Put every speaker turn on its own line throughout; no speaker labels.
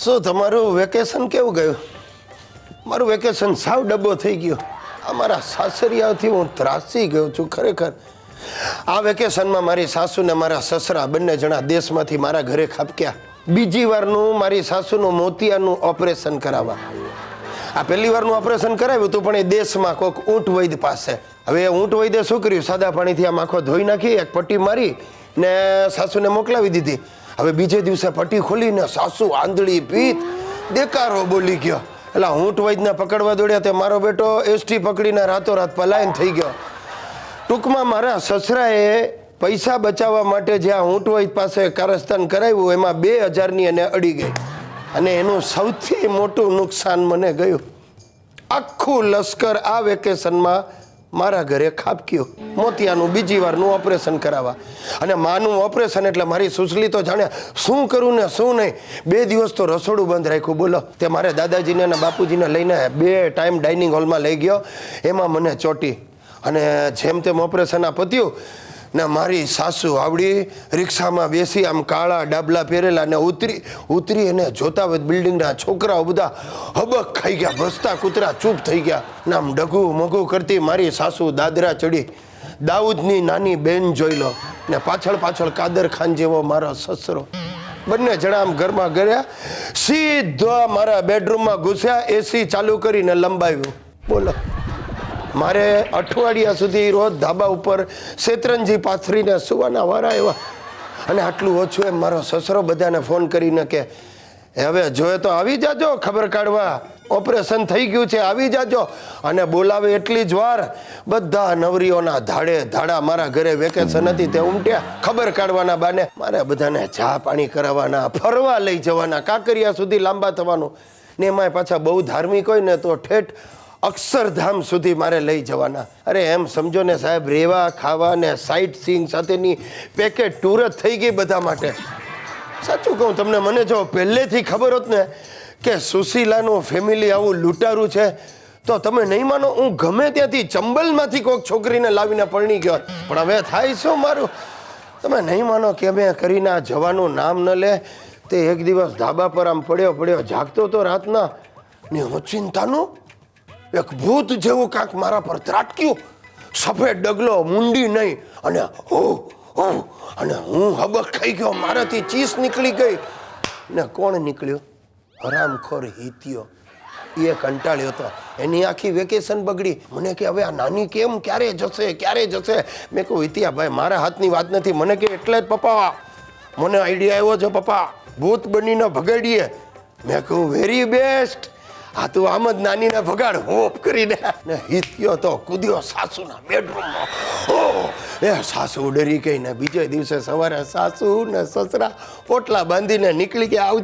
શું તમારું વેકેશન કેવું ગયું? મારું વેકેશન સાવ ડબ્બો થઈ ગયો. અમારા સાસરિયાથી હું ત્રાસી ગયો છું ખરેખર. આ વેકેશનમાં મારી સાસુ ને મારા સસરા બંને જણા દેશમાંથી મારા ઘરે ખાબક્યા. બીજી વારનું મારી સાસુનું મોતિયાનું ઓપરેશન કરાવવા. આ પહેલી વારનું ઓપરેશન કરાવ્યું હતું, પણ એ દેશમાં કોઈક ઊંટ વૈદ પાસે. હવે ઊંટ વૈદે શું કર્યું? સાદા પાણીથી આમ આખો ધોઈ નાખી, એક પટ્ટી મારી ને સાસુને મોકલાવી દીધી. હવે બીજે દિવસે પટ્ટી ખોલીને સાસુ આંધળી પીત દેકારો બોલી ગયો. એટલે ઊંટ વૈદને પકડવા દોડ્યા તે મારો બેટો એસટી પકડીને રાતોરાત પલાયન થઈ ગયો. ટૂંકમાં મારા સસરાએ પૈસા બચાવવા માટે જ્યાં ઊંટ વૈદ પાસે કારસ્તાન કરાવ્યું એમાં 2000ની એને અડી ગઈ. અને એનું સૌથી મોટું નુકસાન મને ગયું. આખું લશ્કર આ વેકેશનમાં મારા ઘરે ખાબક્યું મોતિયાનું બીજી વારનું ઓપરેશન કરાવવા. અને માનું ઓપરેશન એટલે મારી સુસલી તો જાણે શું કરું ને શું નહીં. 2 દિવસ તો રસોડું બંધ રાખ્યું. બોલો, તે મારે દાદાજીને અને બાપુજીને લઈને 2 ટાઈમ ડાઇનિંગ હોલમાં લઈ ગયો. એમાં મને ચોટી. અને જેમ તેમ ઓપરેશન આ પત્યું ને મારી સાસુ આવડી રિક્ષામાં બેસી આમ કાળા ડાબલા પહેરેલા ને ઉતરી એને જોતા હોય બિલ્ડિંગના છોકરાઓ બધા હબક ખાઈ ગયા, ભસતા કૂતરા ચૂપ થઈ ગયા. ને આમ ડગું મગું કરતી મારી સાસુ દાદરા ચડી. દાઉદની નાની બેન જોઈ લો ને પાછળ કાદર ખાન જેવો મારો સસરો. બંને જણા આમ ઘરમાં ગયા, સીધા મારા બેડરૂમમાં ઘૂસ્યા, એસી ચાલુ કરીને લંબાવ્યું. બોલો, મારે અઠવાડિયા સુધી રોજ ધાબા ઉપર શેતરંજી પાથરીને સુવાના વારા એવા. અને આટલું ઓછું એમ મારો સસરો બધાને ફોન કરીને કે હવે જોઈએ તો આવી જાજો, ખબર કાઢવા ઓપરેશન થઈ ગયું છે, આવી જાજો. અને બોલાવે એટલી જ વાર બધા નવરીઓના ધાડા મારા ઘરે વેકેશન હતી તે ઉમટ્યા ખબર કાઢવાના બાને. મારે બધાને ચા પાણી કરાવવાના, ફરવા લઈ જવાના, કાંકરિયા સુધી લાંબા થવાનું. ને એમાંય પાછા બહુ ધાર્મિક હોય ને તો ઠેઠ અક્ષરધામ સુધી મારે લઈ જવાના. અરે એમ સમજો ને સાહેબ, રેવા ખાવા ને સાઇટ સીઈંગ સાથેની પેકેજ ટૂર જ થઈ ગઈ બધા માટે. સાચું કહું તમને, મને જો પહેલેથી ખબર હોત ને કે સુશીલાનું ફેમિલી આવું લૂંટારું છે તો તમે નહીં માનો, હું ગમે ત્યાંથી ચંબલમાંથી કોઈક છોકરીને લાવીને પરણી ગયો. પણ હવે થાય શું મારું, તમે નહીં માનો કે અમે કરીને આ જવાનું નામ ન લે. તે એક દિવસ ધાબા પર આમ પડ્યો જાગતો તો રાતના ને ઓચિંતાનું એક ભૂત જેવું કાંક મારા પર ત્રાટક્યું. સફેદ ડગલો, મુંડી નહીં, અને અને હું હબક ખાઈ ગયો. મારાથી ચીસ નીકળી ગઈ. ને કોણ નીકળ્યો? હરામખોર હિતિયો. એ કંટાળ્યો હતો. એની આખી વેકેશન બગડી. મને કે હવે આ નાની કેમ ક્યારે જશે. મેં કહું હિતિયા ભાઈ, મારા હાથની વાત નથી. મને કે એટલે જ પપ્પા મને આઈડિયા આવ્યો છે પપ્પા, ભૂત બનીને ભગાડીએ. મેં કહું વેરી બેસ્ટ. આ તું આમ જ નાનીને ભગાડ હોપ કરીને. ને હિત્યો તો કૂદ્યો સાસુના બેડરૂમમાં. એ સાસુ ડરી ગઈ. ને બીજે દિવસે સવારે સાસુ ને સસરા પોટલા બાંધીને નીકળી ગયા.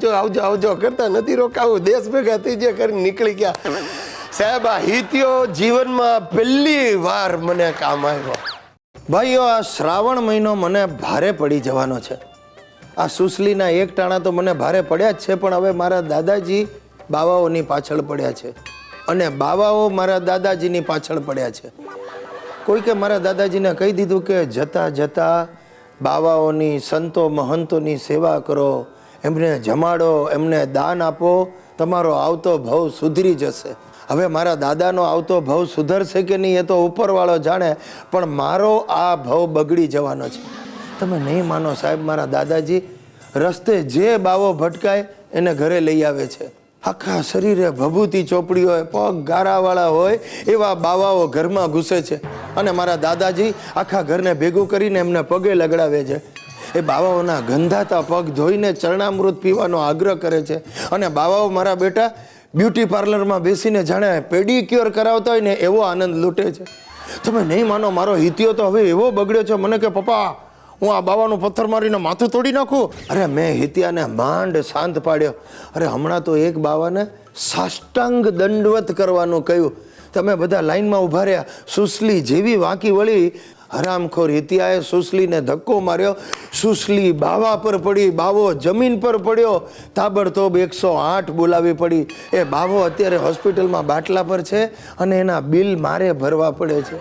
આવજો કરતા નથી રોકાવું, દેશ ભેગા થઈ જે કરીને નીકળી ગયા. સાહેબ, આ હિત્યો જીવનમાં પહેલી વાર મને કામ આવ્યો. ભાઈઓ, આ શ્રાવણ મહિનો મને ભારે પડી જવાનો છે. આ સુસલીના એક ટાણા તો મને ભારે પડ્યા જ છે, પણ હવે મારા દાદાજી બાવાઓની પાછળ પડ્યા છે અને બાવાઓ મારા દાદાજીની પાછળ પડ્યા છે. કોઈકે મારા દાદાજીને કહી દીધું કે જતા બાવાઓની, સંતો મહંતોની સેવા કરો, એમને જમાડો, એમને દાન આપો, તમારો આવતો ભવ સુધરી જશે. હવે મારા દાદાનો આવતો ભવ સુધરશે કે નહીં એ તો ઉપરવાળો જાણે, પણ મારો આ ભવ બગડી જવાનો છે. તમે નહીં માનો સાહેબ, મારા દાદાજી રસ્તે જે બાવો ભટકાય એને ઘરે લઈ આવે છે. આખા શરીરે ભભૂતિ ચોપડી હોય, પગ ગારાવાળા હોય એવા બાવાઓ ઘરમાં ઘૂસે છે. અને મારા દાદાજી આખા ઘરને ભેગું કરીને એમને પગે લગડાવે છે. એ બાવાઓના ગંધાતા પગ ધોઈને ચરણામૃત પીવાનો આગ્રહ કરે છે. અને બાવાઓ મારા બેટા બ્યુટી પાર્લરમાં બેસીને જાણે પેડિક્યોર કરાવતા હોય ને એવો આનંદ લૂંટે છે. તમે નહીં માનો, મારો હિતિયો તો હવે એવો બગડ્યો છે. મને કે પપ્પા, હું આ બાવાનું પથ્થર મારીને માથું તોડી નાખું. અરે મેં હિતિયાને માંડ શાંત પાડ્યો. અરે હમણાં તો એક બાવાને સાષ્ટાંગ દંડવત કરવાનું કહ્યું. તમે બધા લાઈનમાં ઊભા રહ્યા. સુસલી જેવી વાંકી વળી, હરામખોર હિતિયાએ સુસલીને ધક્કો માર્યો. સુસલી બાવા પર પડી, બાવો જમીન પર પડ્યો. તાબડતોબ 108 બોલાવી પડી. એ બાવો અત્યારે હોસ્પિટલમાં બાટલા પર છે અને એના બિલ મારે ભરવા પડે છે.